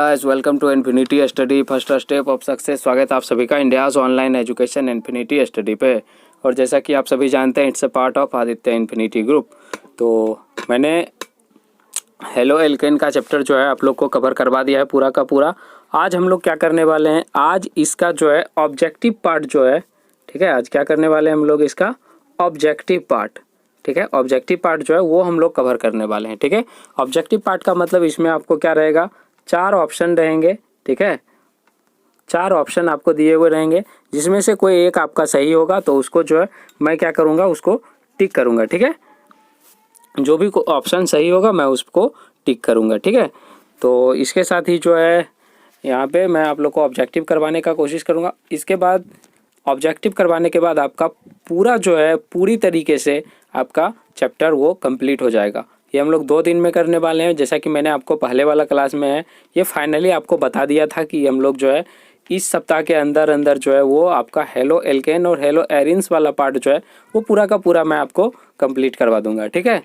Guys, welcome to Infinity Study first step of success. स्वागत है आप सभी का India's online education Infinity Study पे। और जैसा कि आप सभी जानते हैं, it's a part of Aditya Infinity Group. तो मैंने हेलो एल्केन का चैप्टर जो है आप लोग को कवर करवा दिया है पूरा का पूरा। आज हम लोग क्या करने वाले हैं, आज इसका जो है ऑब्जेक्टिव पार्ट जो है, ठीक है, आज क्या करने वाले हैं हम लोग, इसका ऑब्जेक्टिव पार्ट, ठीक है, ऑब्जेक्टिव पार्ट जो है वो हम लोग कवर करने वाले हैं। ठीक है, ऑब्जेक्टिव पार्ट का मतलब इसमें आपको क्या रहेगा, 4 ऑप्शन रहेंगे। ठीक है, 4 ऑप्शन आपको दिए हुए रहेंगे, जिसमें से कोई एक आपका सही होगा तो उसको जो है मैं क्या करूँगा, उसको टिक करूँगा। ठीक है, जो भी ऑप्शन सही होगा मैं उसको टिक करूँगा। ठीक है, तो इसके साथ ही जो है यहाँ पे मैं आप लोग को ऑब्जेक्टिव करवाने का कोशिश करूँगा। इसके बाद ऑब्जेक्टिव करवाने के बाद आपका पूरा जो है पूरी तरीके से आपका चैप्टर वो कंप्लीट हो जाएगा। ये हम लोग 2 दिन में करने वाले हैं। जैसा कि मैंने आपको पहले वाला क्लास में है ये फाइनली आपको बता दिया था कि हम लोग जो है इस सप्ताह के अंदर अंदर जो है वो आपका हेलो एल्केन और हेलो एरिन्स वाला पार्ट जो है वो पूरा का पूरा मैं आपको कंप्लीट करवा दूंगा। ठीक है,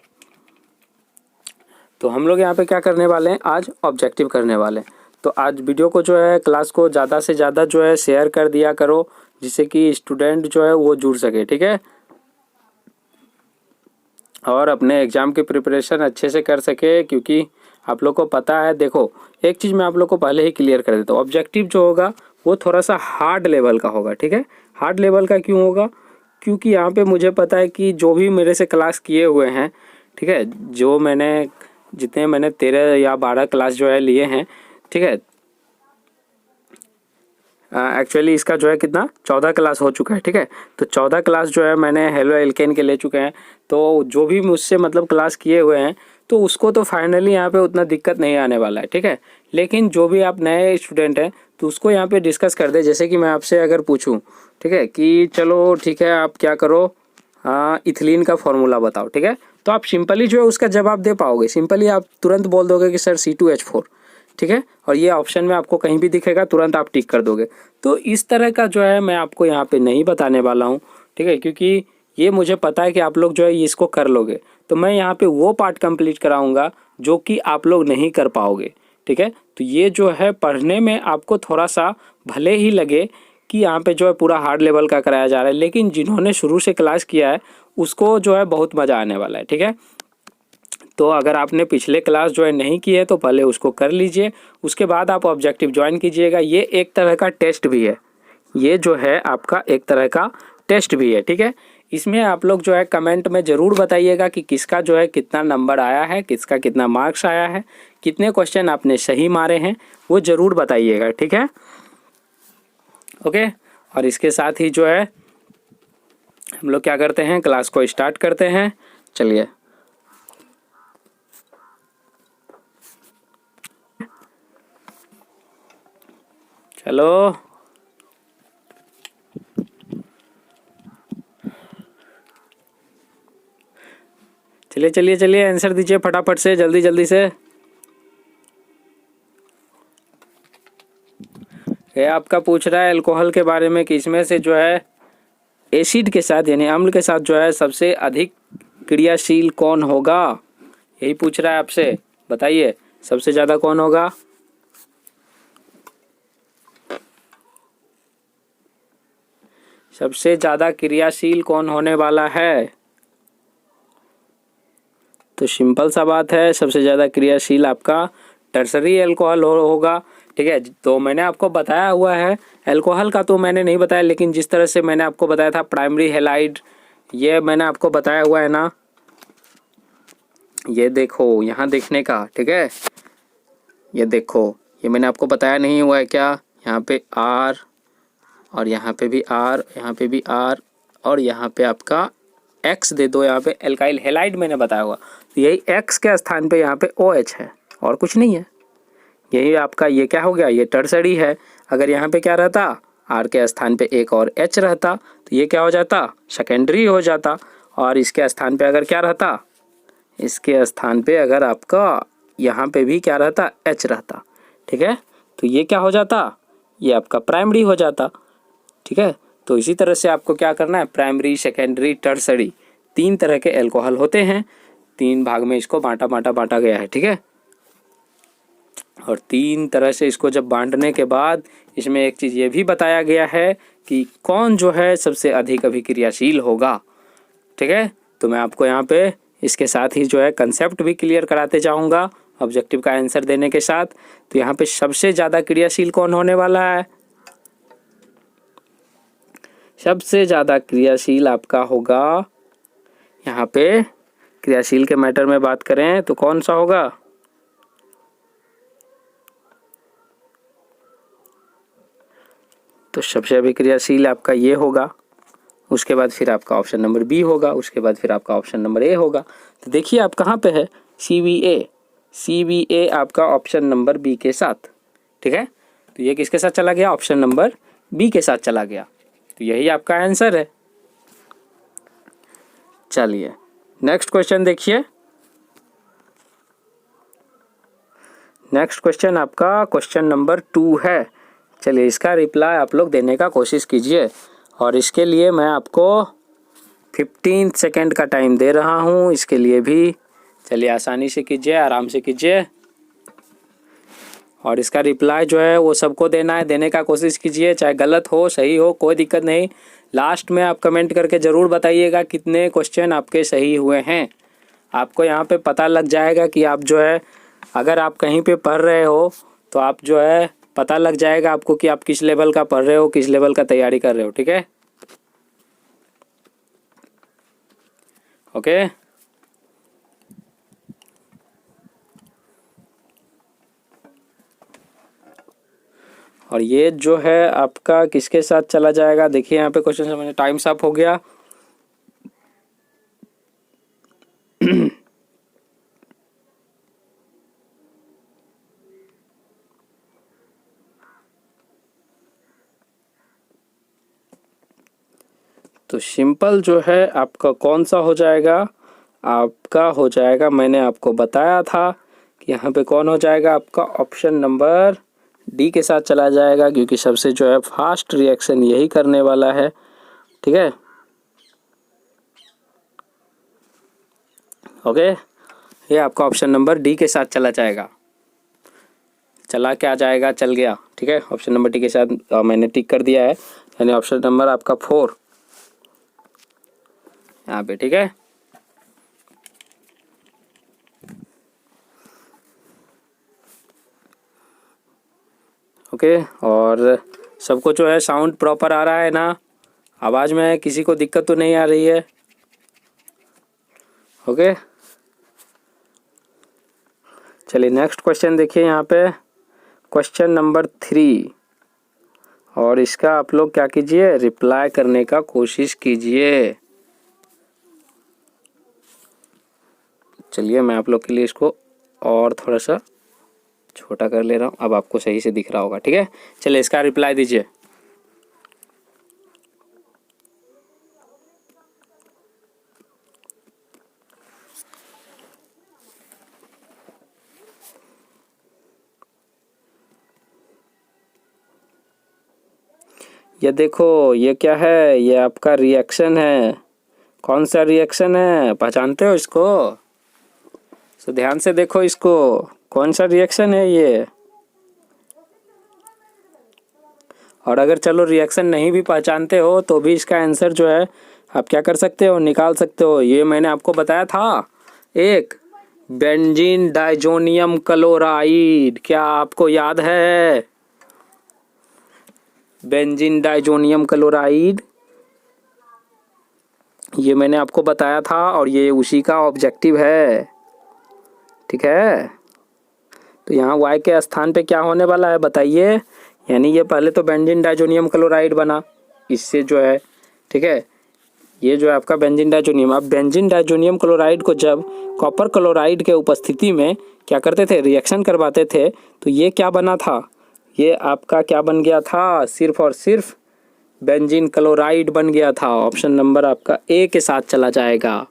तो हम लोग यहाँ पे क्या करने वाले हैं, आज ऑब्जेक्टिव करने वाले हैं। तो आज वीडियो को जो है क्लास को ज़्यादा से ज़्यादा जो है शेयर कर दिया करो, जिससे कि स्टूडेंट जो है वो जुड़ सके। ठीक है, और अपने एग्ज़ाम की प्रिपरेशन अच्छे से कर सके, क्योंकि आप लोग को पता है, देखो एक चीज़ मैं आप लोग को पहले ही क्लियर कर देता हूँ, ऑब्जेक्टिव जो होगा वो थोड़ा सा हार्ड लेवल का होगा। ठीक है, हार्ड लेवल का क्यों होगा, क्योंकि यहाँ पे मुझे पता है कि जो भी मेरे से क्लास किए हुए हैं, ठीक है, जो मैंने जितने मैंने 13 या 12 क्लास जो है लिए हैं, ठीक है, एक्चुअली इसका जो है कितना 14 क्लास हो चुका है। ठीक है, तो 14 क्लास जो है मैंने हेलो एल्केन के ले चुके हैं। तो जो भी मुझसे मतलब क्लास किए हुए हैं तो उसको तो फाइनली यहाँ पे उतना दिक्कत नहीं आने वाला है। ठीक है, लेकिन जो भी आप नए स्टूडेंट हैं तो उसको यहाँ पे डिस्कस कर दे। जैसे कि मैं आपसे अगर पूछूँ, ठीक है, कि चलो ठीक है आप क्या करो, इथिलीन का फॉर्मूला बताओ। ठीक है, तो आप सिंपली जो है उसका जवाब दे पाओगे, सिंपली आप तुरंत बोल दोगे कि सर C2H4। ठीक है, और ये ऑप्शन में आपको कहीं भी दिखेगा तुरंत आप टिक कर दोगे। तो इस तरह का जो है मैं आपको यहाँ पे नहीं बताने वाला हूँ। ठीक है, क्योंकि ये मुझे पता है कि आप लोग जो है इसको कर लोगे, तो मैं यहाँ पे वो पार्ट कंप्लीट कराऊंगा जो कि आप लोग नहीं कर पाओगे। ठीक है, तो ये जो है पढ़ने में आपको थोड़ा सा भले ही लगे कि यहाँ पे जो है पूरा हार्ड लेवल का कराया जा रहा है, लेकिन जिन्होंने शुरू से क्लास किया है उसको जो है बहुत मज़ा आने वाला है। ठीक है, तो अगर आपने पिछले क्लास जो है नहीं की है तो पहले उसको कर लीजिए, उसके बाद आप ऑब्जेक्टिव ज्वाइन कीजिएगा। ये एक तरह का टेस्ट भी है, ये जो है आपका एक तरह का टेस्ट भी है। ठीक है, इसमें आप लोग जो है कमेंट में ज़रूर बताइएगा कि किसका जो है कितना नंबर आया है, किसका कितना मार्क्स आया है, कितने क्वेश्चन आपने सही मारे हैं, वो ज़रूर बताइएगा। ठीक है, ओके। और इसके साथ ही जो है हम लोग क्या करते हैं, क्लास को स्टार्ट करते हैं। चलिए, चलो चलिए चलिए चलिए आंसर दीजिए फटाफट से, जल्दी जल्दी से। ये आपका पूछ रहा है अल्कोहल के बारे में कि इसमें से जो है एसिड के साथ यानी अम्ल के साथ जो है सबसे अधिक क्रियाशील कौन होगा, यही पूछ रहा है आपसे। बताइए सबसे ज़्यादा कौन होगा। सबसे ज़्यादा क्रियाशील कौन होने वाला है, तो सिंपल सा बात है, सबसे ज़्यादा क्रियाशील आपका टर्सरी अल्कोहल होगा। ठीक है, तो मैंने आपको बताया हुआ है, अल्कोहल का तो मैंने नहीं बताया, लेकिन जिस तरह से मैंने आपको बताया था प्राइमरी हैलाइड, ये मैंने आपको बताया हुआ है ना, ये देखो यहाँ देखने का। ठीक है, ये देखो, ये मैंने आपको बताया नहीं हुआ है क्या, यहाँ पे R और यहाँ पे भी R, यहाँ पे भी R और यहाँ पे आपका X दे दो, यहाँ पे एल्काइल हैलाइड मैंने बताया हुआ, तो यही X के स्थान पे यहाँ पे OH है और कुछ नहीं है। यही आपका ये क्या हो गया, ये टर्सरी है। अगर यहाँ पे क्या रहता, R के स्थान पे एक और H रहता तो ये क्या हो जाता, सेकेंडरी हो जाता। और इसके स्थान पे अगर क्या रहता, इसके स्थान पे अगर आपका यहाँ पे भी क्या रहता, H रहता। ठीक है, तो ये क्या हो जाता, ये आपका प्राइमरी हो जाता। ठीक है, तो इसी तरह से आपको क्या करना है, प्राइमरी सेकेंडरी टर्सरी 3 तरह के अल्कोहल होते हैं, 3 भाग में इसको बांटा गया है। ठीक है, और 3 तरह से इसको जब बांटने के बाद इसमें एक चीज़ ये भी बताया गया है कि कौन जो है सबसे अधिक अभिक्रियाशील होगा। ठीक है, तो मैं आपको यहाँ पे इसके साथ ही जो है कंसेप्ट भी क्लियर कराते जाऊँगा ऑब्जेक्टिव का आंसर देने के साथ। तो यहाँ पे सबसे ज़्यादा क्रियाशील कौन होने वाला है? सबसे ज़्यादा क्रियाशील आपका होगा, यहाँ पे क्रियाशील के मैटर में बात करें तो कौन सा होगा? तो सबसे अभिक्रियाशील आपका ये होगा, उसके बाद फिर आपका ऑप्शन नंबर बी होगा, उसके बाद फिर आपका ऑप्शन नंबर ए होगा। तो देखिए आप कहाँ पे है, CBA आपका ऑप्शन नंबर बी के साथ। ठीक है, तो ये किसके साथ चला गया? ऑप्शन नंबर बी के साथ चला गया। तो यही आपका आंसर है। चलिए नेक्स्ट क्वेश्चन देखिए। नेक्स्ट क्वेश्चन आपका क्वेश्चन नंबर 2 है। चलिए इसका रिप्लाई आप लोग देने का कोशिश कीजिए और इसके लिए मैं आपको 15 सेकेंड का टाइम दे रहा हूँ। इसके लिए भी चलिए आसानी से कीजिए, आराम से कीजिए और इसका रिप्लाई जो है वो सबको देना है, देने का कोशिश कीजिए, चाहे गलत हो सही हो कोई दिक्कत नहीं। लास्ट में आप कमेंट करके ज़रूर बताइएगा कितने क्वेश्चन आपके सही हुए हैं। आपको यहाँ पे पता लग जाएगा कि आप जो है अगर आप कहीं पे पढ़ रहे हो तो आप जो है पता लग जाएगा आपको कि आप किस लेवल का पढ़ रहे हो, किस लेवल का तैयारी कर रहे हो। ठीक है, ओके। और ये जो है आपका किसके साथ चला जाएगा? देखिए यहाँ पे क्वेश्चन समझ टाइम अप हो गया। तो सिंपल जो है आपका कौन सा हो जाएगा? आपका हो जाएगा, मैंने आपको बताया था कि यहाँ पे कौन हो जाएगा आपका ऑप्शन नंबर डी के साथ चला जाएगा, क्योंकि सबसे जो है फास्ट रिएक्शन यही करने वाला है। ठीक है, ओके, ये आपका ऑप्शन नंबर डी के साथ चला जाएगा। चला क्या जाएगा? चल गया। ठीक है, ऑप्शन नंबर डी के साथ मैंने टिक कर दिया है, यानी ऑप्शन नंबर आपका 4 यहाँ पे। ठीक है, ओके। और सबको जो है साउंड प्रॉपर आ रहा है ना? आवाज़ में किसी को दिक्कत तो नहीं आ रही है? ओके, चलिए नेक्स्ट क्वेश्चन देखिए यहाँ पे क्वेश्चन नंबर 3 और इसका आप लोग क्या कीजिए, रिप्लाई करने का कोशिश कीजिए। चलिए मैं आप लोग के लिए इसको और थोड़ा सा छोटा कर ले रहा हूँ, अब आपको सही से दिख रहा होगा। ठीक है, चलिए इसका रिप्लाई दीजिए। ये देखो ये क्या है? ये आपका रिएक्शन है। कौन सा रिएक्शन है? पहचानते हो इसको? तो ध्यान से देखो इसको, कौन सा रिएक्शन है ये। और अगर चलो रिएक्शन नहीं भी पहचानते हो तो भी इसका आंसर जो है आप क्या कर सकते हो, निकाल सकते हो। ये मैंने आपको बताया था, एक बेंजीन डाइजोनियम क्लोराइड, क्या आपको याद है? बेंजीन डाइजोनियम क्लोराइड, ये मैंने आपको बताया था और ये उसी का ऑब्जेक्टिव है। ठीक है, तो यहाँ Y के स्थान पे क्या होने वाला है बताइए? यानी ये पहले तो बेंजीन डाइजोनियम क्लोराइड बना इससे जो है। ठीक है, ये जो है आपका बेंजीन डाइजोनियम। अब बेंजीन डाइजोनियम क्लोराइड को जब कॉपर क्लोराइड के उपस्थिति में क्या करते थे, रिएक्शन करवाते थे, तो ये क्या बना था? ये आपका क्या बन गया था? सिर्फ और सिर्फ बेंजीन क्लोराइड बन गया था। ऑप्शन नंबर आपका ए के साथ चला जाएगा।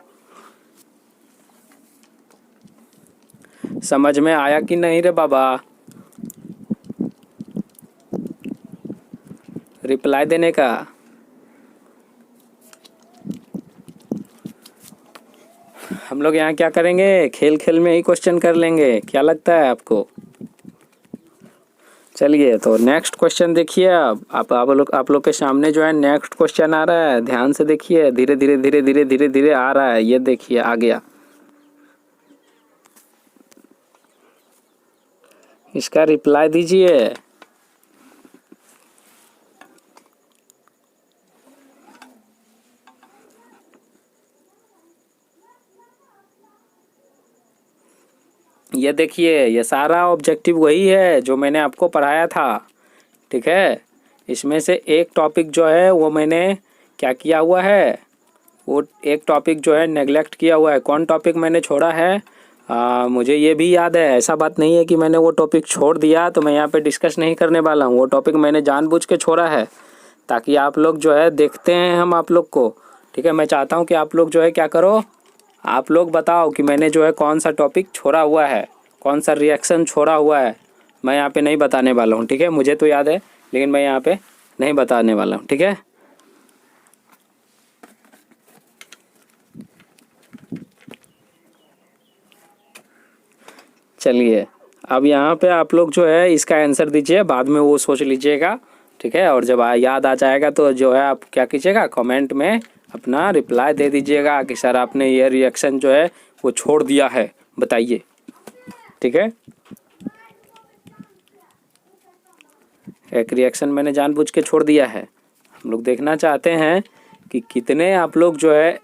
समझ में आया कि नहीं रे बाबा? रिप्लाई देने का। हम लोग यहाँ क्या करेंगे, खेल खेल में ही क्वेश्चन कर लेंगे, क्या लगता है आपको? चलिए तो नेक्स्ट क्वेश्चन देखिए। अब आप लोग के सामने जो है नेक्स्ट क्वेश्चन आ रहा है, ध्यान से देखिए। धीरे धीरे धीरे धीरे धीरे धीरे आ रहा है, ये देखिए आ गया। इसका रिप्लाई दीजिए। ये देखिए, ये सारा ऑब्जेक्टिव वही है जो मैंने आपको पढ़ाया था, ठीक है। इसमें से एक टॉपिक जो है वो मैंने क्या किया हुआ है, वो एक टॉपिक जो है नेगलेक्ट किया हुआ है। कौन टॉपिक मैंने छोड़ा है, मुझे ये भी याद है। ऐसा बात नहीं है कि मैंने वो टॉपिक छोड़ दिया तो मैं यहाँ पे डिस्कस नहीं करने वाला हूँ। वो टॉपिक मैंने जानबूझ के छोड़ा है ताकि आप लोग जो है देखते हैं हम आप लोग को, ठीक है। मैं चाहता हूँ कि आप लोग जो है क्या करो, आप लोग बताओ कि मैंने जो है कौन सा टॉपिक छोड़ा हुआ है, कौन सा रिएक्शन छोड़ा हुआ है। मैं यहाँ पे नहीं बताने वाला हूँ, ठीक है। मुझे तो याद है लेकिन मैं यहाँ पे नहीं बताने वाला हूँ, ठीक है। चलिए अब यहाँ पे आप लोग जो है इसका आंसर दीजिए, बाद में वो सोच लीजिएगा, ठीक है। और जब याद आ जाएगा तो जो है आप क्या कीजिएगा, कमेंट में अपना रिप्लाई दे दीजिएगा कि सर आपने ये रिएक्शन जो है वो छोड़ दिया है, बताइए, ठीक है। एक रिएक्शन मैंने जानबूझ के छोड़ दिया है। हम लोग देखना चाहते हैं कि कितने आप लोग जो है,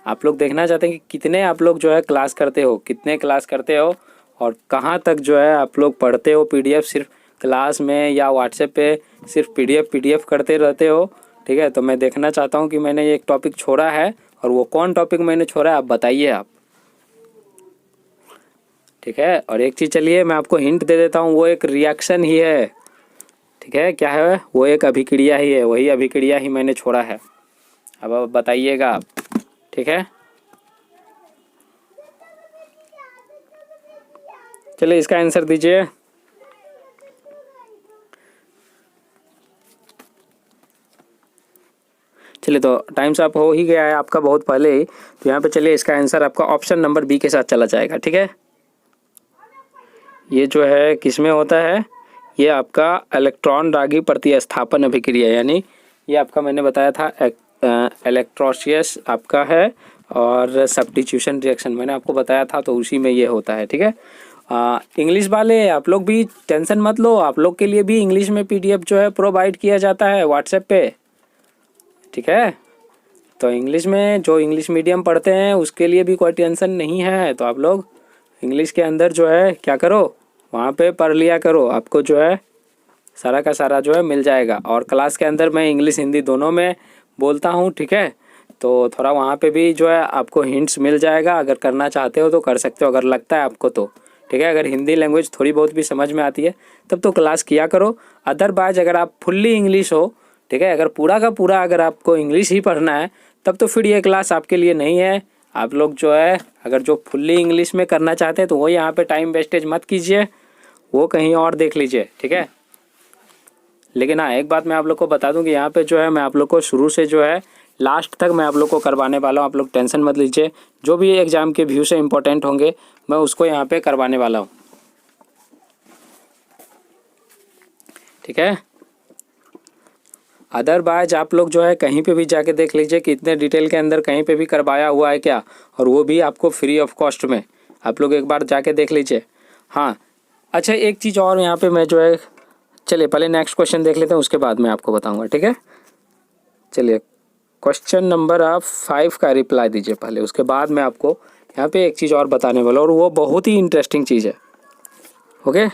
आप लोग देखना चाहते हैं कि कितने आप लोग जो है क्लास करते हो, कितने क्लास करते हो और कहाँ तक जो है आप लोग पढ़ते हो। पीडीएफ सिर्फ क्लास में या व्हाट्सएप पे सिर्फ पीडीएफ करते रहते हो, ठीक है। तो मैं देखना चाहता हूँ कि मैंने एक टॉपिक छोड़ा है और वो कौन टॉपिक मैंने छोड़ा है, आप बताइए आप, ठीक है। और एक चीज़ चलिए मैं आपको हिंट दे देता हूँ, वो एक रिएक्शन ही है, ठीक है। क्या है वो, एक अभिक्रिया ही है, वही अभिक्रिया ही मैंने छोड़ा है। अब आप बताइएगा आप, ठीक है। चलिए इसका आंसर दीजिए। चलिए तो टाइम्स अप हो ही गया है आपका बहुत पहले ही, तो यहाँ पे चलिए इसका आंसर आपका ऑप्शन नंबर बी के साथ चला जाएगा, ठीक है। ये जो है किस में होता है, ये आपका इलेक्ट्रॉन रागी प्रतिस्थापन अभिक्रिया, यानी ये आपका मैंने बताया था इलेक्ट्रोसियस आपका है और सब्स्टिट्यूशन रिएक्शन मैंने आपको बताया था, तो उसी में ये होता है, ठीक है। इंग्लिश वाले आप लोग भी टेंशन मत लो, आप लोग के लिए भी इंग्लिश में पीडीएफ जो है प्रोवाइड किया जाता है व्हाट्सएप पे, ठीक है। तो इंग्लिश में जो इंग्लिश मीडियम पढ़ते हैं उसके लिए भी कोई टेंशन नहीं है। तो आप लोग इंग्लिश के अंदर जो है क्या करो, वहाँ पे पढ़ लिया करो, आपको जो है सारा का सारा जो है मिल जाएगा। और क्लास के अंदर मैं इंग्लिश हिंदी दोनों में बोलता हूँ, ठीक है। तो थोड़ा वहाँ पे भी जो है आपको हिंट्स मिल जाएगा, अगर करना चाहते हो तो कर सकते हो, अगर लगता है आपको तो, ठीक है। अगर हिंदी लैंग्वेज थोड़ी बहुत भी समझ में आती है तब तो क्लास किया करो। अदरवाइज अगर आप फुल्ली इंग्लिश हो, ठीक है, अगर पूरा का पूरा अगर आपको इंग्लिश ही पढ़ना है तब तो फिर ये क्लास आपके लिए नहीं है। आप लोग जो है अगर जो फुल्ली इंग्लिश में करना चाहते हैं तो वो यहाँ पे टाइम वेस्टेज मत कीजिए, वो कहीं और देख लीजिए, ठीक है। लेकिन हाँ एक बात मैं आप लोग को बता दूं कि यहाँ पे जो है मैं आप लोग को शुरू से जो है लास्ट तक मैं आप लोग को करवाने वाला हूँ, आप लोग टेंशन मत लीजिए। जो भी एग्ज़ाम के व्यू से इम्पोर्टेंट होंगे मैं उसको यहाँ पे करवाने वाला हूँ, ठीक है। अदरवाइज आप लोग जो है कहीं पे भी जाके देख लीजिए कि इतने डिटेल के अंदर कहीं पे भी करवाया हुआ है क्या, और वो भी आपको फ्री ऑफ कॉस्ट में। आप लोग एक बार जाके देख लीजिए। हाँ अच्छा एक चीज़ और यहाँ पे मैं जो है, चलिए पहले नेक्स्ट क्वेश्चन देख लेते हैं उसके बाद मैं आपको बताऊँगा, ठीक है। चलिए क्वेश्चन नंबर आप 5 का रिप्लाई दीजिए पहले, उसके बाद मैं आपको यहाँ पे एक चीज़ और बताने वाला हूँ और वो बहुत ही इंटरेस्टिंग चीज़ है, ओके।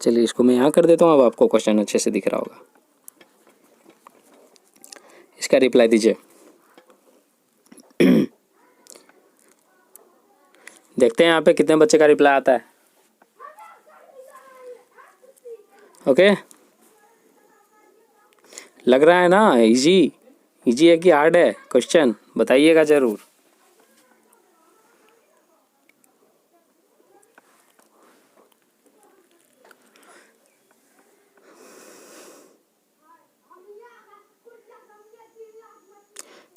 चलिए इसको मैं यहाँ कर देता हूँ, अब आपको क्वेश्चन अच्छे से दिख रहा होगा। इसका रिप्लाई दीजिए। देखते हैं यहाँ पे कितने बच्चे का रिप्लाई आता है, ओके। लग रहा है ना इजी, इजी है कि हार्ड है क्वेश्चन, बताइएगा ज़रूर।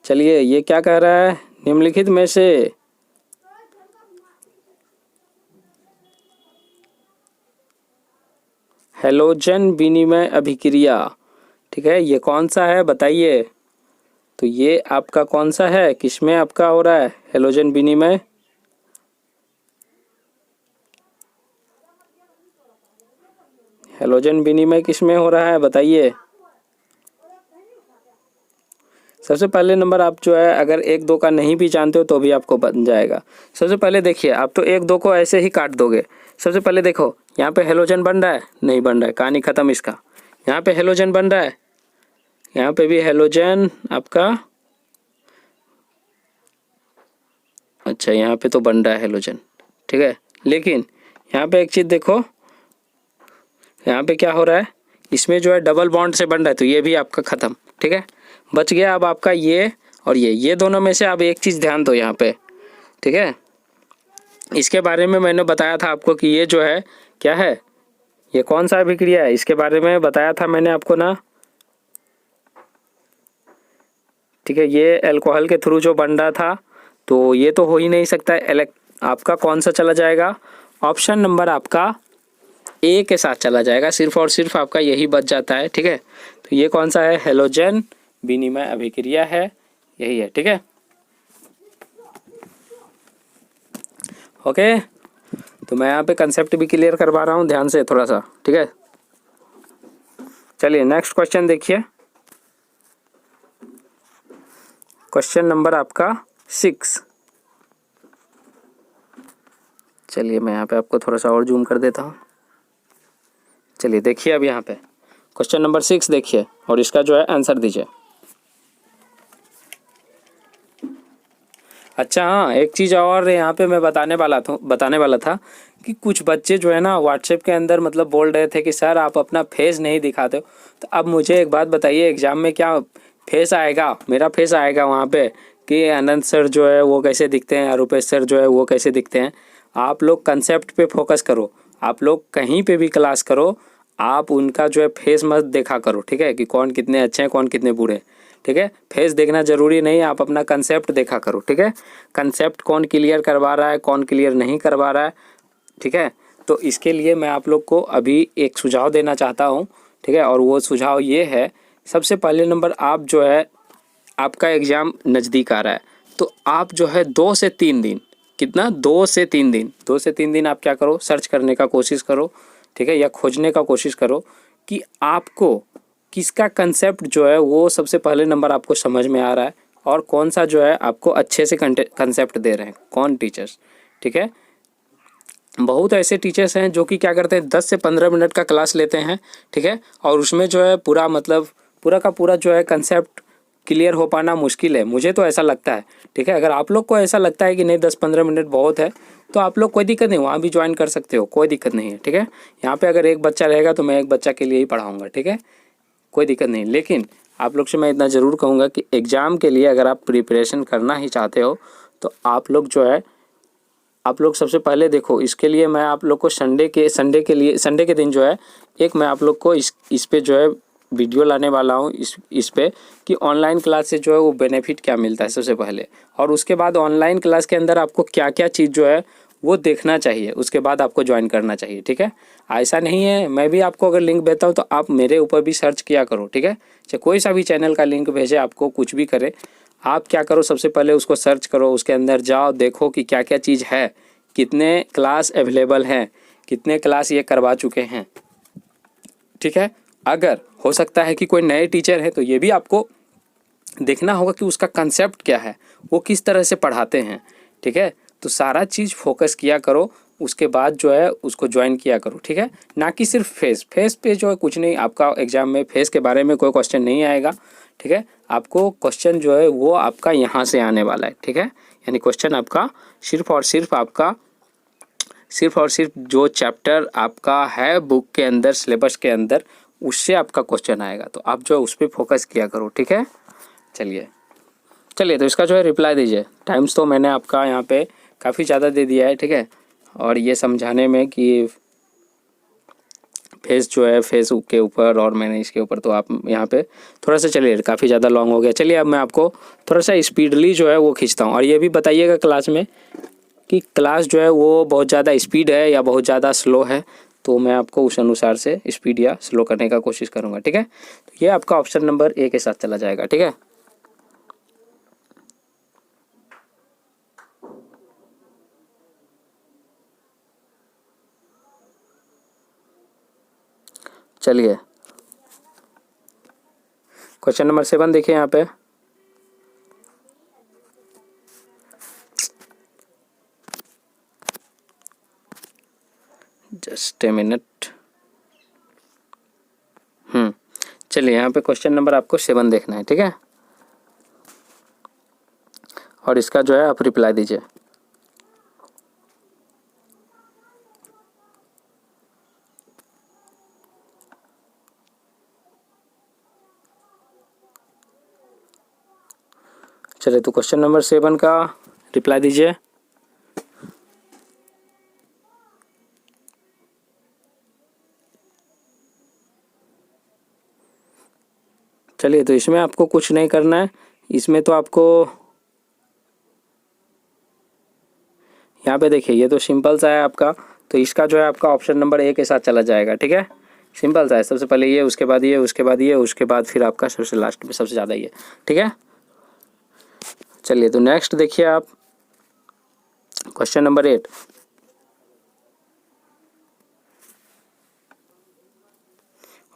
चलिए ये क्या कह रहा है, निम्नलिखित में से हैलोजन विनिमय अभिक्रिया, ठीक है, ये कौन सा है बताइए। तो ये आपका कौन सा है, किसमें आपका हो रहा है हैलोजन विनिमय। हैलोजन विनिमय किसमें हो रहा है बताइए। सबसे पहले नंबर आप जो है अगर 1 2 का नहीं भी जानते हो तो भी आपको बन जाएगा। सबसे पहले देखिए, आप तो 1 2 को ऐसे ही काट दोगे। सबसे पहले देखो यहाँ पे हैलोजन बन रहा है, नहीं बन रहा है, कहानी खत्म इसका। यहाँ पे हैलोजन बन रहा है, यहाँ पे भी हैलोजन आपका, अच्छा यहाँ पे तो बन रहा है हैलोजन, ठीक है। लेकिन यहाँ पे एक चीज़ देखो, यहाँ पे क्या हो रहा है, इसमें जो है डबल बॉन्ड से बन रहा है, तो ये भी आपका ख़त्म, ठीक है। बच गया अब आपका ये और ये दोनों में से आप एक चीज़ ध्यान दो यहाँ पे, ठीक है। इसके बारे में मैंने बताया था आपको कि ये जो है क्या है, ये कौन सा अभिक्रिया है, इसके बारे में बताया था मैंने आपको ना, ठीक है। ये अल्कोहल के थ्रू जो बन रहा था, तो ये तो हो ही नहीं सकता। आपका कौन सा चला जाएगा, ऑप्शन नंबर आपका ए के साथ चला जाएगा, सिर्फ और सिर्फ आपका यही बच जाता है, ठीक है। तो ये कौन सा है, हैलोजन विनिमय अभिक्रिया है, यही है, ठीक है। ओके, तो मैं यहाँ पे कंसेप्ट भी क्लियर करवा रहा हूँ ध्यान से थोड़ा सा, ठीक है। चलिए नेक्स्ट क्वेश्चन देखिए, क्वेश्चन नंबर आपका 6। चलिए मैं यहाँ पे आपको थोड़ा सा और जूम कर देता हूँ। चलिए देखिए अब यहाँ पे क्वेश्चन नंबर 6 देखिए और इसका जो है आंसर दीजिए। अच्छा हाँ, एक चीज़ और यहाँ पे मैं बताने वाला था कि कुछ बच्चे जो है ना व्हाट्सएप के अंदर मतलब बोल रहे थे कि सर आप अपना फेस नहीं दिखाते हो। तो अब मुझे एक बात बताइए, एग्ज़ाम में क्या फेस आएगा, मेरा फेस आएगा वहाँ पे कि अनंत सर जो है वो कैसे दिखते हैं, रूपेश सर जो है वो कैसे दिखते हैं। आप लोग कंसेप्ट पे फोकस करो, आप लोग कहीं पे भी क्लास करो, आप उनका जो है फेस मत देखा करो, ठीक है, कि कौन कितने अच्छे हैं कौन कितने बुरे, ठीक है। फेस देखना ज़रूरी नहीं, आप अपना कंसेप्ट देखा करो, ठीक है। कंसेप्ट कौन क्लियर करवा रहा है कौन क्लियर नहीं करवा रहा है, ठीक है। तो इसके लिए मैं आप लोग को अभी एक सुझाव देना चाहता हूँ, ठीक है। और वो सुझाव ये है, सबसे पहले नंबर आप जो है आपका एग्ज़ाम नज़दीक आ रहा है, तो आप जो है 2 से 3 दिन, कितना 2 से 3 दिन, 2 से 3 दिन आप क्या करो, सर्च करने का कोशिश करो, ठीक है, या खोजने का कोशिश करो कि आपको किसका कंसेप्ट जो है वो सबसे पहले नंबर आपको समझ में आ रहा है और कौन सा जो है आपको अच्छे से कंसेप्ट दे रहे हैं, कौन टीचर्स, ठीक है। बहुत ऐसे टीचर्स हैं जो कि क्या करते हैं 10 से 15 मिनट का क्लास लेते हैं, ठीक है, और उसमें जो है पूरा मतलब पूरा का पूरा जो है कंसेप्ट क्लियर हो पाना मुश्किल है, मुझे तो ऐसा लगता है, ठीक है। अगर आप लोग को ऐसा लगता है कि नहीं 10-15 मिनट बहुत है तो आप लोग कोई दिक्कत नहीं, वहाँ भी ज्वाइन कर सकते हो, कोई दिक्कत नहीं है, ठीक है। यहाँ पे अगर एक बच्चा रहेगा तो मैं एक बच्चा के लिए ही पढ़ाऊँगा, ठीक है, कोई दिक्कत नहीं। लेकिन आप लोग से मैं इतना ज़रूर कहूँगा कि एग्ज़ाम के लिए अगर आप प्रिपरेशन करना ही चाहते हो तो आप लोग जो है आप लोग सबसे पहले देखो, इसके लिए मैं आप लोग को संडे के दिन जो है एक मैं आप लोग को इस पे जो है वीडियो लाने वाला हूँ इस पे कि ऑनलाइन क्लास से जो है वो बेनिफिट क्या मिलता है सबसे पहले, और उसके बाद ऑनलाइन क्लास के अंदर आपको क्या क्या चीज़ जो है वो देखना चाहिए, उसके बाद आपको ज्वाइन करना चाहिए, ठीक है। ऐसा नहीं है, मैं भी आपको अगर लिंक भेजता हूँ तो आप मेरे ऊपर भी सर्च किया करो, ठीक है। चाहे कोई सा भी चैनल का लिंक भेजे आपको, कुछ भी करे, आप क्या करो सबसे पहले उसको सर्च करो, उसके अंदर जाओ, देखो कि क्या क्या चीज़ है, कितने क्लास अवेलेबल हैं, कितने क्लास ये करवा चुके हैं, ठीक है। अगर हो सकता है कि कोई नए टीचर है तो ये भी आपको देखना होगा कि उसका कंसेप्ट क्या है, वो किस तरह से पढ़ाते हैं, ठीक है। तो सारा चीज़ फोकस किया करो, उसके बाद जो है उसको ज्वाइन किया करो, ठीक है। ना कि सिर्फ फेस पे जो है कुछ नहीं, आपका एग्ज़ाम में फेस के बारे में कोई क्वेश्चन नहीं आएगा, ठीक है। आपको क्वेश्चन जो है वो आपका यहाँ से आने वाला है, ठीक है। यानी क्वेश्चन आपका सिर्फ और सिर्फ जो चैप्टर आपका है बुक के अंदर, सिलेबस के अंदर, उससे आपका क्वेश्चन आएगा, तो आप जो उस पर फोकस किया करो, ठीक है। चलिए तो इसका जो है रिप्लाई दीजिए। टाइम्स तो मैंने आपका यहाँ पे काफ़ी ज़्यादा दे दिया है, ठीक है, और ये समझाने में कि फेस जो है फेस के ऊपर और मैंने इसके ऊपर, तो आप यहाँ पे थोड़ा सा चलिए, काफ़ी ज़्यादा लॉन्ग हो गया। चलिए अब मैं आपको थोड़ा सा स्पीडली जो है वो खींचता हूँ, और ये भी बताइएगा क्लास में कि क्लास जो है वो बहुत ज़्यादा स्पीड है या बहुत ज़्यादा स्लो है, तो मैं आपको उस अनुसार से स्पीड या स्लो करने का कोशिश करूँगा, ठीक है। तो ये आपका ऑप्शन नंबर ए के साथ चला जाएगा, ठीक है। चलिए क्वेश्चन नंबर 7 देखिए यहाँ पे। Just a minute. चलिए यहाँ पे क्वेश्चन नंबर आपको 7 देखना है, ठीक है। और इसका जो है आप रिप्लाई दीजिए। चलिए तो क्वेश्चन नंबर 7 का रिप्लाई दीजिए। चलिए तो इसमें आपको कुछ नहीं करना है, इसमें तो आपको यहाँ पे देखिए ये तो सिंपल सा है आपका, तो इसका जो है आपका ऑप्शन नंबर ए के साथ चला जाएगा, ठीक है। सिंपल सा है, सबसे पहले ये, उसके बाद ये, उसके बाद ये, उसके बाद फिर आपका सबसे लास्ट में सबसे ज़्यादा ये, ठीक है। चलिए तो नेक्स्ट देखिए आप क्वेश्चन नंबर 8।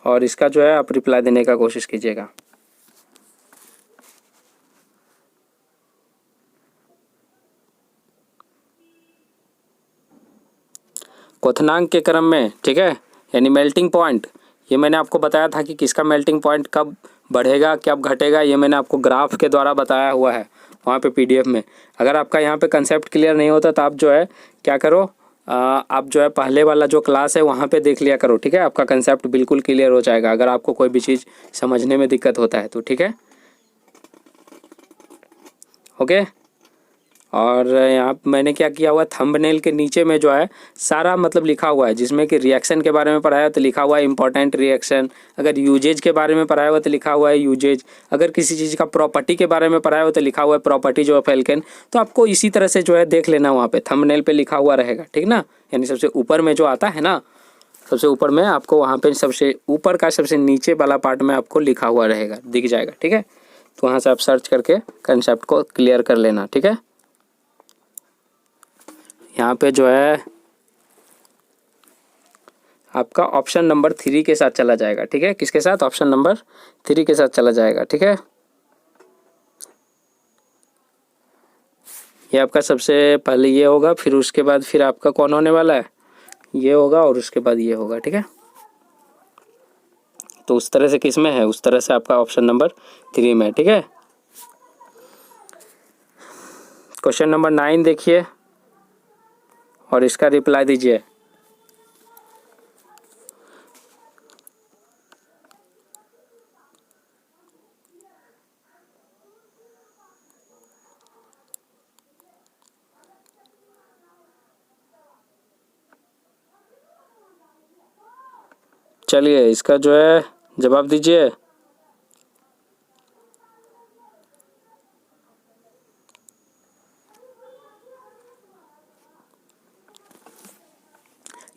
और इसका जो है आप रिप्लाई देने का कोशिश कीजिएगा। क्वथनांक के क्रम में, ठीक है, यानी मेल्टिंग पॉइंट, ये मैंने आपको बताया था कि किसका मेल्टिंग पॉइंट कब बढ़ेगा कब घटेगा, ये मैंने आपको ग्राफ के द्वारा बताया हुआ है वहाँ पे पीडीएफ में। अगर आपका यहाँ पे कंसेप्ट क्लियर नहीं होता तो आप जो है क्या करो, आप जो है पहले वाला जो क्लास है वहाँ पे देख लिया करो, ठीक है। आपका कंसेप्ट बिल्कुल क्लियर हो जाएगा अगर आपको कोई भी चीज़ समझने में दिक्कत होता है तो, ठीक है, ओके। और यहाँ मैंने क्या किया हुआ है, थंबनेल के नीचे में जो है सारा मतलब लिखा हुआ है, जिसमें कि रिएक्शन के बारे में पढ़ाया है तो लिखा हुआ है इंपॉर्टेंट रिएक्शन, अगर यूजेज के बारे में पढ़ाया हुआ तो लिखा हुआ है यूजेज, अगर किसी चीज़ का प्रॉपर्टी के बारे में पढ़ाया हुआ तो लिखा हुआ है प्रॉपर्टीज ऑफ एल्केन। तो आपको इसी तरह से जो है देख लेना, वहाँ पे थंबनेल पे लिखा हुआ रहेगा, ठीक ना। यानी सबसे ऊपर में जो आता है ना, सबसे ऊपर में आपको वहाँ पे सबसे ऊपर का सबसे नीचे वाला पार्ट में आपको लिखा हुआ रहेगा, दिख जाएगा, ठीक है। तो वहाँ से आप सर्च करके कंसेप्ट को क्लियर कर लेना, ठीक है। यहाँ पे जो है आपका ऑप्शन नंबर 3 के साथ चला जाएगा, ठीक है। किसके साथ? ऑप्शन नंबर 3 के साथ चला जाएगा, ठीक है। ये आपका सबसे पहले ये होगा, फिर उसके बाद फिर आपका कौन होने वाला है, ये होगा, और उसके बाद ये होगा, ठीक है। तो उस तरह से किस में है, उस तरह से आपका ऑप्शन नंबर 3 में, ठीक है। क्वेश्चन नंबर 9 देखिए और इसका रिप्लाई दीजिए। चलिए इसका जो है जवाब दीजिए।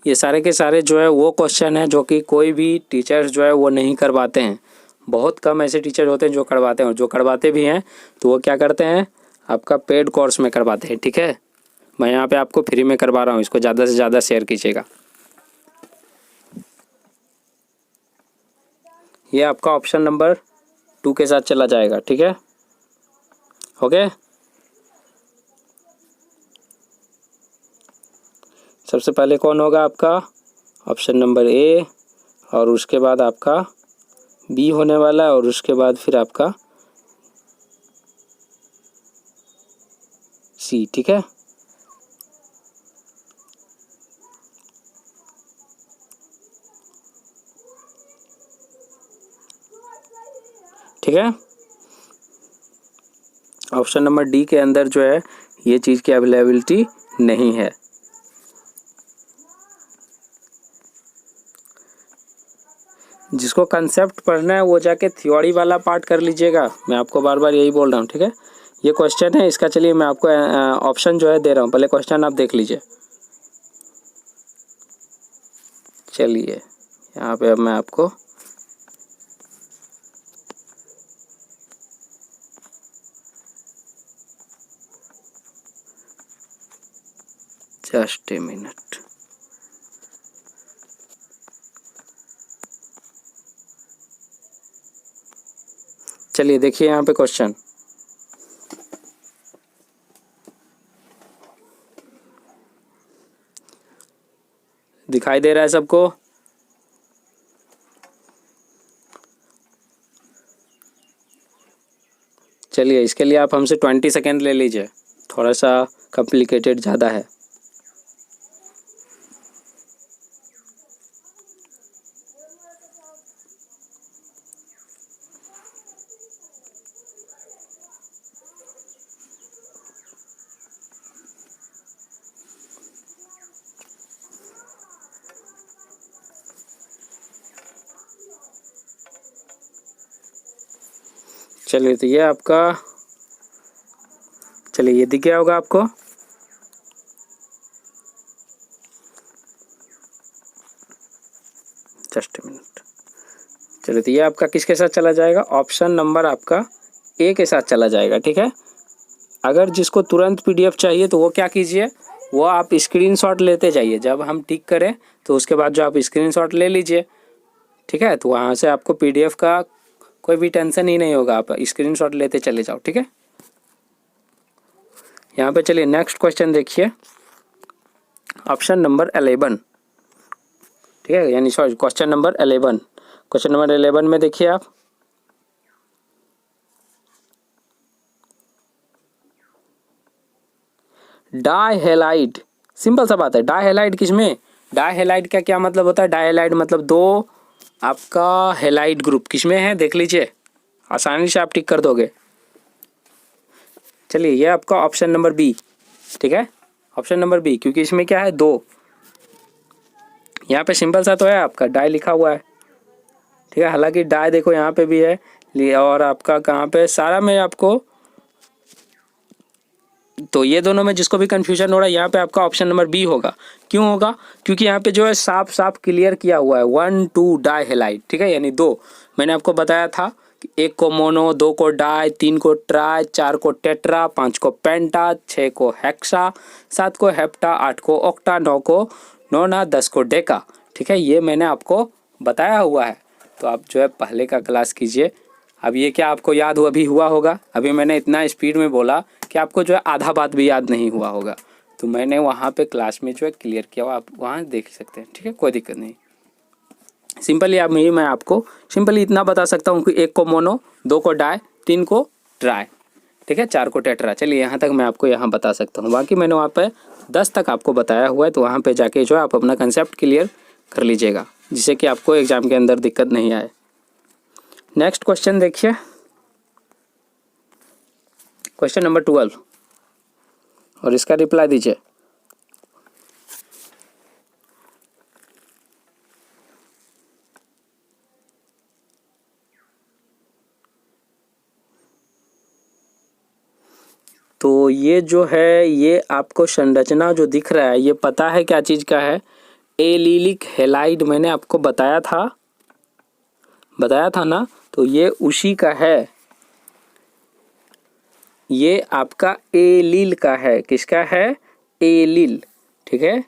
ये सारे के सारे जो है वो क्वेश्चन है जो कि कोई भी टीचर्स जो है वो नहीं करवाते हैं। बहुत कम ऐसे टीचर होते हैं जो करवाते हैं, और जो करवाते भी हैं तो वो क्या करते हैं, आपका पेड कोर्स में करवाते हैं, ठीक है। मैं यहाँ पे आपको फ्री में करवा रहा हूँ, इसको ज़्यादा से ज़्यादा शेयर कीजिएगा। ये आपका ऑप्शन नंबर 2 के साथ चला जाएगा, ठीक है, ओके। सबसे पहले कौन होगा आपका, ऑप्शन नंबर ए, और उसके बाद आपका बी होने वाला है, और उसके बाद फिर आपका सी, ठीक है। ठीक है, ऑप्शन नंबर डी के अंदर जो है ये चीज़ की अवेलेबिलिटी नहीं है। जिसको कंसेप्ट पढ़ना है वो जाके थ्योरी वाला पार्ट कर लीजिएगा, मैं आपको बार बार यही बोल रहा हूँ, ठीक है। ये क्वेश्चन है इसका, चलिए मैं आपको ऑप्शन जो है दे रहा हूँ, पहले क्वेश्चन आप देख लीजिए। चलिए यहाँ पे अब मैं आपको जस्ट ए मिनट। चलिए देखिए यहाँ पे क्वेश्चन, दिखाई दे रहा है सबको? चलिए इसके लिए आप हमसे 20 सेकेंड ले लीजिए, थोड़ा सा कॉम्प्लिकेटेड ज़्यादा है। चलिए तो ये आपका, चलिए ये दिख गया होगा आपको। Just a minute. चलिए तो ये आपका किसके साथ चला जाएगा? ऑप्शन नंबर आपका ए के साथ चला जाएगा, ठीक है। अगर जिसको तुरंत पीडीएफ चाहिए तो वो क्या कीजिए, वो आप स्क्रीनशॉट लेते जाइए। जब हम टिक करें तो उसके बाद जो आप स्क्रीनशॉट ले लीजिए, ठीक है। तो वहाँ से आपको पीडीएफ का कोई भी टेंशन ही नहीं होगा, आप स्क्रीनशॉट लेते चले जाओ, ठीक है। यहाँ पे चलिए नेक्स्ट क्वेश्चन देखिए, ऑप्शन नंबर 11, ठीक है, यानी sorry question number 11। Question number 11 में देखिए आप, डायहेलाइड, सिंपल सा बात है। डायहेलाइड किसमें, डायहेलाइड का क्या मतलब होता है? डायहेलाइड मतलब दो आपका हेलाइड ग्रुप किसमें है, देख लीजिए, आसानी से आप टिक कर दोगे। चलिए ये आपका ऑप्शन नंबर बी, ठीक है, ऑप्शन नंबर बी, क्योंकि इसमें क्या है, दो, यहाँ पे सिंपल सा तो है, आपका डाई लिखा हुआ है, ठीक है। हालांकि डाई देखो यहाँ पे भी है, और आपका कहाँ पे सारा में आपको, तो ये दोनों में जिसको भी कंफ्यूजन हो रहा है, यहाँ पे आपका ऑप्शन नंबर बी होगा। क्यों होगा? क्योंकि यहाँ पे जो है साफ साफ क्लियर किया हुआ है 1 2 डाई हेलाइड, ठीक है, यानी दो। मैंने आपको बताया था कि 1 को मोनो, 2 को डाई, 3 को ट्राई, 4 को टेट्रा, 5 को पेंटा, 6 को हेक्सा, 7 को हेप्टा, 8 को ऑक्टा, 9 को नोना, 10 को डेका, ठीक है। ये मैंने आपको बताया हुआ है। तो आप जो है पहले का क्लास कीजिए। अब ये क्या आपको याद हुआ भी हुआ होगा? अभी मैंने इतना स्पीड में बोला कि आपको जो है आधा बात भी याद नहीं हुआ होगा। तो मैंने वहाँ पे क्लास में जो है क्लियर किया हुआ, आप वहाँ देख सकते हैं, ठीक है, कोई दिक्कत नहीं। सिंपली आप मैं आपको सिंपली इतना बता सकता हूँ कि 1 को मोनो, 2 को डाई, 3 को ट्राई, ठीक है, 4 को टेट्रा। चलिए यहाँ तक मैं आपको यहाँ बता सकता हूँ, बाकी मैंने वहाँ पे 10 तक आपको बताया हुआ है। तो वहाँ पे जाके जो है आप अपना कंसेप्ट क्लियर कर लीजिएगा, जिससे कि आपको एग्जाम के अंदर दिक्कत नहीं आए। नेक्स्ट क्वेश्चन देखिए, क्वेश्चन नंबर 12, और इसका रिप्लाई दीजिए। तो ये जो है, ये आपको संरचना जो दिख रहा है, ये पता है क्या चीज़ का है? एलिलिक हेलाइड, मैंने आपको बताया था ना, तो ये उसी का है, ये आपका एलिल का है। किसका है? एलिल, ठीक है।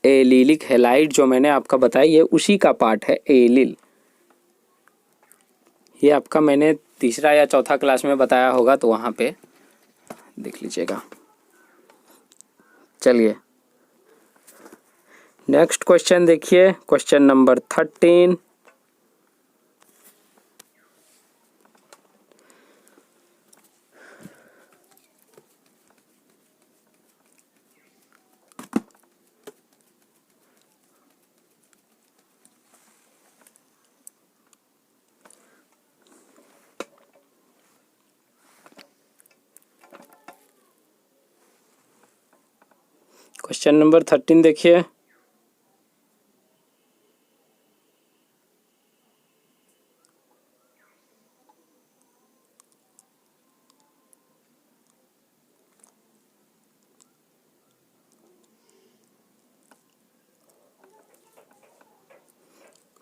एलिलिक हेलाइड जो मैंने आपका बताया, ये उसी का पार्ट है, एलिल। ये आपका मैंने तीसरा या चौथा क्लास में बताया होगा, तो वहाँ पे देख लीजिएगा। चलिए नेक्स्ट क्वेश्चन देखिए, क्वेश्चन नंबर 13। क्वेश्चन नंबर 13 देखिए,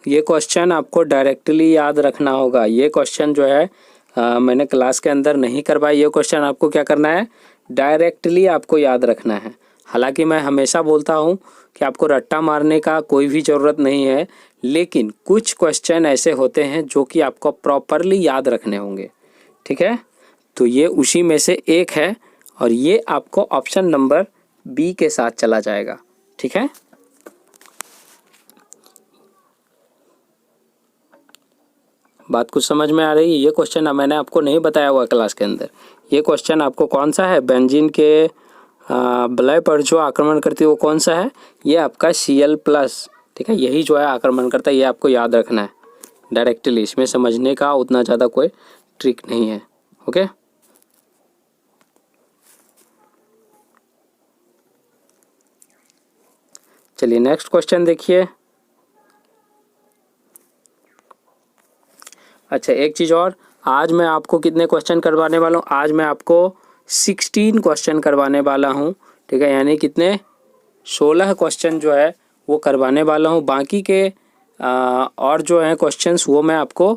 ये क्वेश्चन आपको डायरेक्टली याद रखना होगा। ये क्वेश्चन जो है मैंने क्लास के अंदर नहीं करवाया। ये क्वेश्चन आपको क्या करना है, डायरेक्टली आपको याद रखना है। हालांकि मैं हमेशा बोलता हूँ कि आपको रट्टा मारने का कोई भी ज़रूरत नहीं है, लेकिन कुछ क्वेश्चन ऐसे होते हैं जो कि आपको प्रॉपरली याद रखने होंगे। ठीक है, तो ये उसी में से एक है और ये आपको ऑप्शन नंबर बी के साथ चला जाएगा। ठीक है, बात कुछ समझ में आ रही है। ये क्वेश्चन मैंने आपको नहीं बताया हुआ क्लास के अंदर। ये क्वेश्चन आपको कौन सा है, बेंजीन के वलय पर जो आक्रमण करती है वो कौन सा है, ये आपका Cl+। ठीक है, यही जो है आक्रमण करता है, ये आपको याद रखना है डायरेक्टली। इसमें समझने का उतना ज़्यादा कोई ट्रिक नहीं है। ओके, चलिए नेक्स्ट क्वेश्चन देखिए। अच्छा, एक चीज़ और, आज मैं आपको कितने क्वेश्चन करवाने वाला हूँ, आज मैं आपको 16 क्वेश्चन करवाने वाला हूँ। ठीक है, यानी कितने, 16 क्वेश्चन जो है वो करवाने वाला हूँ। बाकी के और जो हैं क्वेश्चंस वो मैं आपको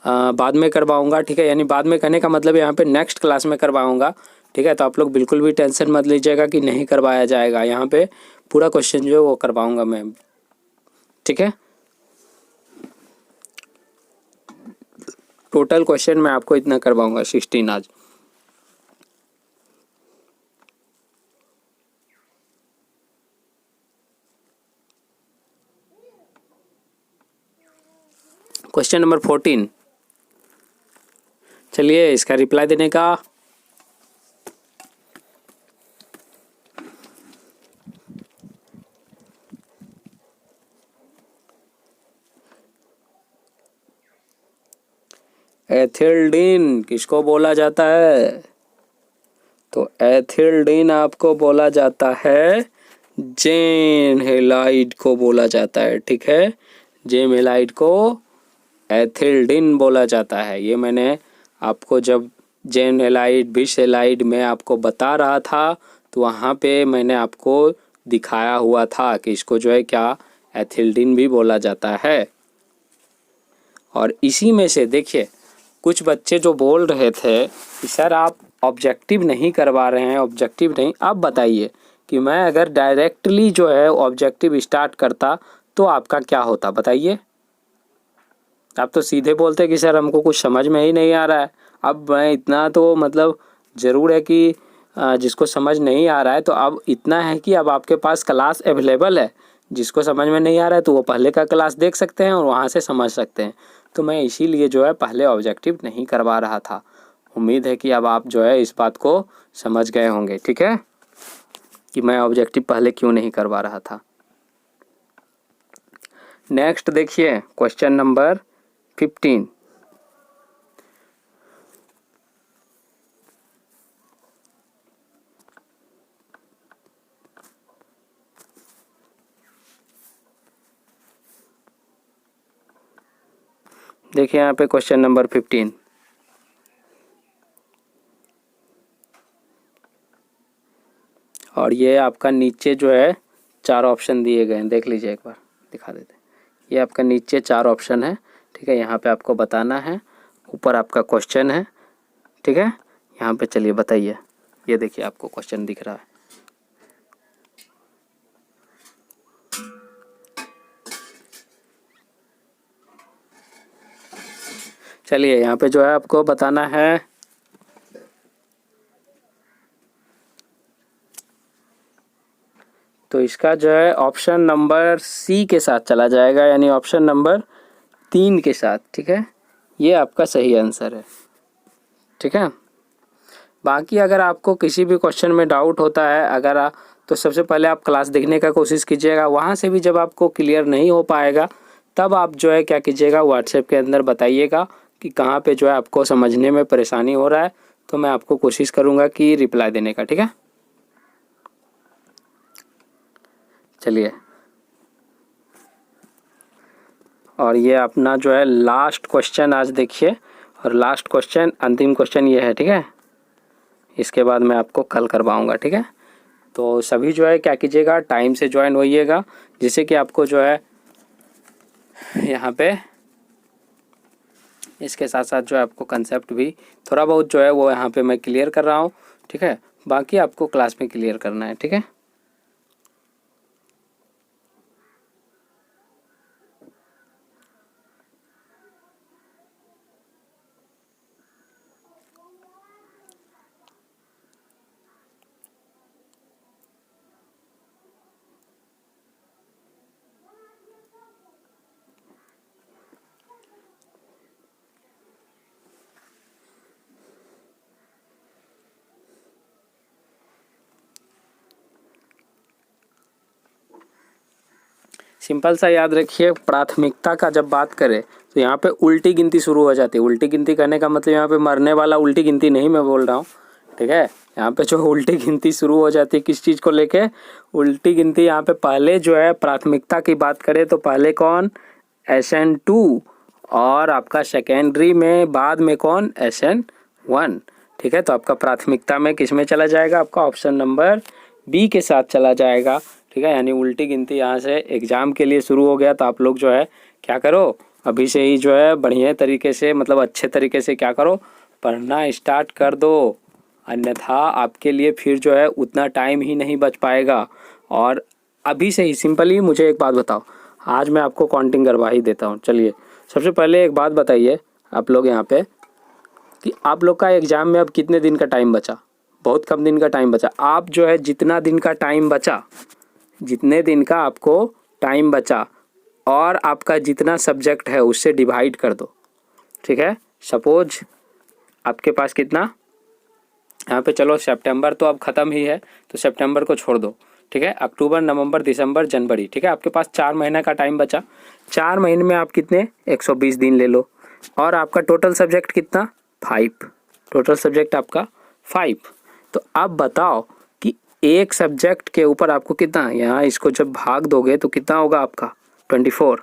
बाद में करवाऊँगा। ठीक है, यानी बाद में करने का मतलब यहाँ पे नेक्स्ट क्लास में करवाऊँगा। ठीक है, तो आप लोग बिल्कुल भी टेंशन मत लीजिएगा कि नहीं करवाया जाएगा। यहाँ पे पूरा क्वेश्चन जो है वो करवाऊँगा मैं। ठीक है, टोटल क्वेश्चन मैं आपको इतना करवाऊँगा, 16 आज। क्वेश्चन नंबर 14, चलिए इसका रिप्लाई देने का। एथिल्डीन किसको बोला जाता है, तो एथिल्डीन आपको बोला जाता है जेन हेलाइड को बोला जाता है। ठीक है, जेम हेलाइड को एथिल्डीन बोला जाता है। ये मैंने आपको जब जेन हेलाइड विश हेलाइड में आपको बता रहा था तो वहाँ पे मैंने आपको दिखाया हुआ था कि इसको जो है क्या, एथिल्डीन भी बोला जाता है। और इसी में से देखिए कुछ बच्चे जो बोल रहे थे कि सर आप ऑब्जेक्टिव नहीं करवा रहे हैं, ऑब्जेक्टिव नहीं, आप बताइए कि मैं अगर डायरेक्टली जो है ऑब्जेक्टिव स्टार्ट करता तो आपका क्या होता, बताइए। आप तो सीधे बोलते कि सर हमको कुछ समझ में ही नहीं आ रहा है। अब मैं इतना तो मतलब ज़रूर है कि जिसको समझ नहीं आ रहा है तो अब इतना है कि अब आपके पास क्लास अवेलेबल है। जिसको समझ में नहीं आ रहा है तो वो पहले का क्लास देख सकते हैं और वहाँ से समझ सकते हैं। तो मैं इसीलिए जो है पहले ऑब्जेक्टिव नहीं करवा रहा था। उम्मीद है कि अब आप जो है इस बात को समझ गए होंगे। ठीक है, कि मैं ऑब्जेक्टिव पहले क्यों नहीं करवा रहा था। नेक्स्ट देखिए क्वेश्चन नंबर 15, देखिए यहाँ पे क्वेश्चन नंबर 15, और ये आपका नीचे जो है 4 ऑप्शन दिए गए हैं, देख लीजिए एक बार दिखा देते हैं। ये आपका नीचे 4 ऑप्शन है। ठीक है, यहाँ पे आपको बताना है, ऊपर आपका क्वेश्चन है। ठीक है, यहाँ पे चलिए बताइए। ये देखिए आपको क्वेश्चन दिख रहा है। चलिए यहाँ पे जो है आपको बताना है, तो इसका जो है ऑप्शन नंबर सी के साथ चला जाएगा, यानी ऑप्शन नंबर 3 के साथ। ठीक है, ये आपका सही आंसर है। ठीक है, बाकी अगर आपको किसी भी क्वेश्चन में डाउट होता है तो सबसे पहले आप क्लास देखने का कोशिश कीजिएगा। वहाँ से भी जब आपको क्लियर नहीं हो पाएगा तब आप जो है क्या कीजिएगा, व्हाट्सएप के अंदर बताइएगा कि कहाँ पे जो है आपको समझने में परेशानी हो रहा है, तो मैं आपको कोशिश करूँगा कि रिप्लाई देने का। ठीक है, चलिए, और ये अपना जो है लास्ट क्वेश्चन आज देखिए, और लास्ट क्वेश्चन अंतिम क्वेश्चन ये है। ठीक है, इसके बाद मैं आपको कल करवाऊँगा। ठीक है, तो सभी जो है क्या कीजिएगा, टाइम से ज्वाइन होइएगा, जिससे कि आपको जो है यहाँ पे इसके साथ साथ जो है आपको कंसेप्ट भी थोड़ा बहुत जो है वो यहाँ पे मैं क्लियर कर रहा हूँ, ठीक है। बाकी आपको क्लास में क्लियर करना है, ठीक है। सिंपल सा याद रखिए, प्राथमिकता का जब बात करें तो यहाँ पे उल्टी गिनती शुरू हो जाती है। उल्टी गिनती करने का मतलब यहाँ पे मरने वाला उल्टी गिनती नहीं मैं बोल रहा हूँ, ठीक है। यहाँ पे जो उल्टी गिनती शुरू हो जाती है किस चीज़ को लेके, उल्टी गिनती यहाँ पे पहले जो है प्राथमिकता की बात करें तो पहले कौन, SN2, और आपका सेकेंडरी में बाद में कौन, SN1, ठीक है। तो आपका प्राथमिकता में किस में चला जाएगा, आपका ऑप्शन नंबर बी के साथ चला जाएगा, ठीक है। यानी उल्टी गिनती यहाँ से एग्ज़ाम के लिए शुरू हो गया। तो आप लोग जो है क्या करो, अभी से ही जो है बढ़िया तरीके से, मतलब अच्छे तरीके से क्या करो, पढ़ना स्टार्ट कर दो, अन्यथा आपके लिए फिर जो है उतना टाइम ही नहीं बच पाएगा। और अभी से ही सिंपली मुझे एक बात बताओ, आज मैं आपको काउंटिंग करवा ही देता हूँ। चलिए सबसे पहले एक बात बताइए आप लोग यहाँ पे कि आप लोग का एग्ज़ाम में अब कितने दिन का टाइम बचा। बहुत कम दिन का टाइम बचा। आप जो है जितना दिन का टाइम बचा, जितने दिन का आपको टाइम बचा और आपका जितना सब्जेक्ट है उससे डिवाइड कर दो, ठीक है। सपोज आपके पास कितना, यहाँ पे चलो सितंबर तो अब ख़त्म ही है, तो सितंबर को छोड़ दो, ठीक है। अक्टूबर, नवंबर, दिसंबर, जनवरी, ठीक है। आपके पास 4 महीने का टाइम बचा। 4 महीने में आप कितने, 120 दिन ले लो। और आपका टोटल सब्जेक्ट कितना, 5। टोटल सब्जेक्ट आपका 5। तो अब बताओ कि एक सब्जेक्ट के ऊपर आपको कितना, यहाँ इसको जब भाग दोगे तो कितना होगा आपका, 24,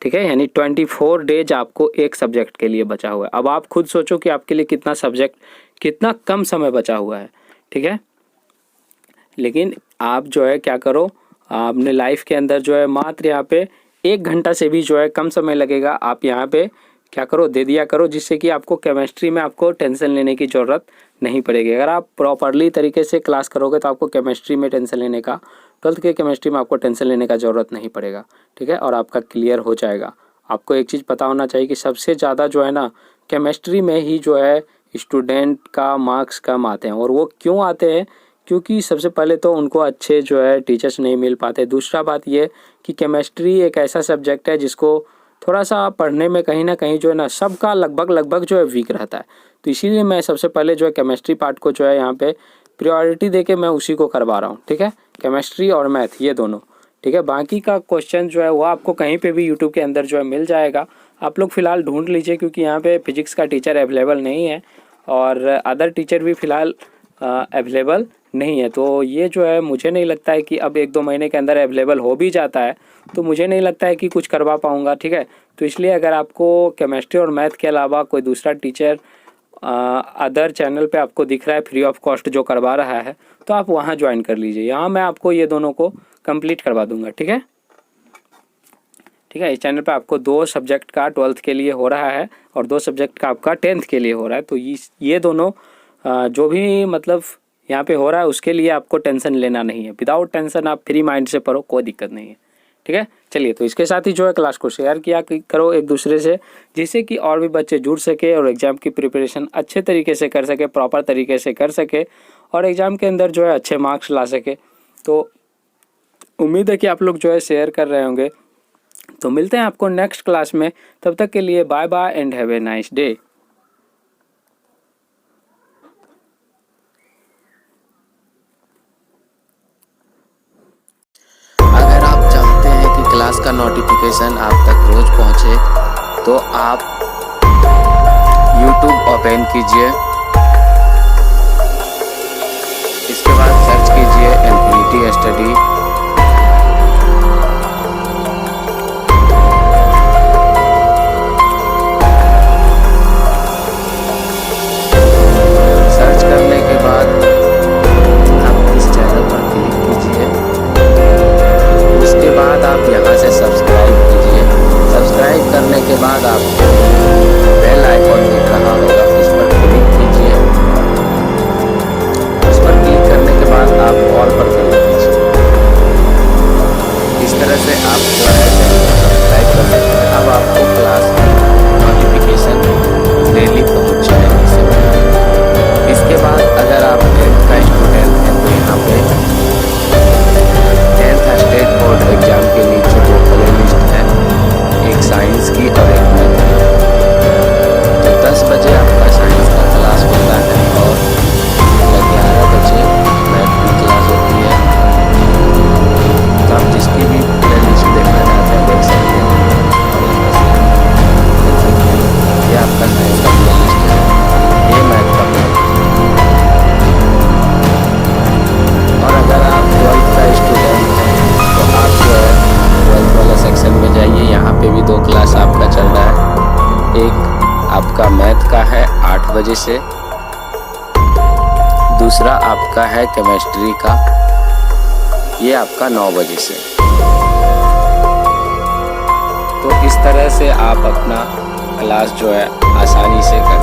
ठीक है। यानी 24 डेज आपको एक सब्जेक्ट के लिए बचा हुआ है। अब आप खुद सोचो कि आपके लिए कितना सब्जेक्ट, कितना कम समय बचा हुआ है, ठीक है। लेकिन आप जो है क्या करो, अपने लाइफ के अंदर जो है मात्र यहाँ पे 1 घंटा से भी जो है कम समय लगेगा, आप यहाँ पे क्या करो, दे दिया करो, जिससे कि आपको केमिस्ट्री में आपको टेंशन लेने की ज़रूरत नहीं पड़ेगी। अगर आप प्रॉपरली तरीके से क्लास करोगे तो आपको केमिस्ट्री में टेंशन लेने का, 12th के केमिस्ट्री में आपको टेंशन लेने का ज़रूरत नहीं पड़ेगा, ठीक है। और आपका क्लियर हो जाएगा। आपको एक चीज़ पता होना चाहिए कि सबसे ज़्यादा जो है ना केमिस्ट्री में ही जो है स्टूडेंट का मार्क्स कम आते हैं। और वो क्यों आते हैं, क्योंकि सबसे पहले तो उनको अच्छे जो है टीचर्स नहीं मिल पाते। दूसरा बात ये कि केमिस्ट्री एक ऐसा सब्जेक्ट है जिसको थोड़ा सा पढ़ने में कहीं ना कहीं जो है ना सबका लगभग जो है वीक रहता है। तो इसीलिए मैं सबसे पहले जो है केमिस्ट्री पार्ट को जो है यहाँ पे प्रायोरिटी देके मैं उसी को करवा रहा हूँ, ठीक है। केमिस्ट्री और मैथ ये दोनों, ठीक है। बाकी का क्वेश्चन जो है वो आपको कहीं पे भी यूट्यूब के अंदर जो है मिल जाएगा। आप लोग फ़िलहाल ढूंढ लीजिए, क्योंकि यहाँ पे फिजिक्स का टीचर अवेलेबल नहीं है और अदर टीचर भी फ़िलहाल अवेलेबल नहीं है। तो ये जो है मुझे नहीं लगता है कि अब 1-2 महीने के अंदर अवेलेबल हो भी जाता है तो मुझे नहीं लगता है कि कुछ करवा पाऊँगा, ठीक है। तो इसलिए अगर आपको केमिस्ट्री और मैथ के अलावा कोई दूसरा टीचर अदर चैनल पे आपको दिख रहा है फ्री ऑफ कॉस्ट जो करवा रहा है, तो आप वहाँ ज्वाइन कर लीजिए। यहाँ मैं आपको ये दोनों को कंप्लीट करवा दूँगा, ठीक है। ठीक है, इस चैनल पे आपको 2 सब्जेक्ट का 12th के लिए हो रहा है और 2 सब्जेक्ट का आपका 10th के लिए हो रहा है। तो ये दोनों जो भी मतलब यहाँ पे हो रहा है उसके लिए आपको टेंशन लेना नहीं है। विदाउट टेंशन आप फ्री माइंड से पढ़ो, कोई दिक्कत नहीं है, ठीक है। चलिए, तो इसके साथ ही जो है क्लास को शेयर किया करो एक दूसरे से, जिससे कि और भी बच्चे जुड़ सके और एग्ज़ाम की प्रिपरेशन अच्छे तरीके से कर सके, प्रॉपर तरीके से कर सके और एग्ज़ाम के अंदर जो है अच्छे मार्क्स ला सके। तो उम्मीद है कि आप लोग जो है शेयर कर रहे होंगे। तो मिलते हैं आपको नेक्स्ट क्लास में, तब तक के लिए bye bye and have a nice day. अगर आप चाहते हैं कि क्लास का नोटिफिकेशन आप तक रोज पहुंचे तो आप YouTube ओपन कीजिए, इसके बाद सर्च कीजिए इन्फिनिटी स्टडी। सर्च करने के बाद आप इस चैनल करने के बाद आपको बेल आइकॉन दिख रहा होगा, उस पर क्लिक कीजिए। उस पर क्लिक करने के बाद आप ऑल पर क्लिक कीजिए। इस तरह से आप जो है सब्सक्राइब कर सकते हैं। अब आपको क्लास नोटिफिकेशन डेली पहुंच जाएगी। इसके बाद अगर आप 10th का स्टूडेंट हैं तो यहाँ पे 10th स्टेट बोर्ड एग्जाम के नीचे दो प्ले लिस्ट है, एक साइंस की और एक मैथ की। तो 10 बजे आपका साइंस का क्लास होता है और 11 बजे मैथ की क्लास होती है। तो आप जिसकी भी प्ले लिस्ट देखना चाहते हैं देख सकते हैं। ये आपका साइंस का प्ले लिस्ट है, ये मैथ का प्ले लिस्ट है। और अगर आप 12th का स्टूडेंट हैं तो आप जो है 12th वाला सेक्शन में जाइए। यहाँ पे भी 2 क्लास आपका चल रहा है। एक आपका मैथ का है 8 बजे से, दूसरा आपका है केमिस्ट्री का, ये आपका 9 बजे से। तो इस तरह से आप अपना क्लास जो है आसानी से कर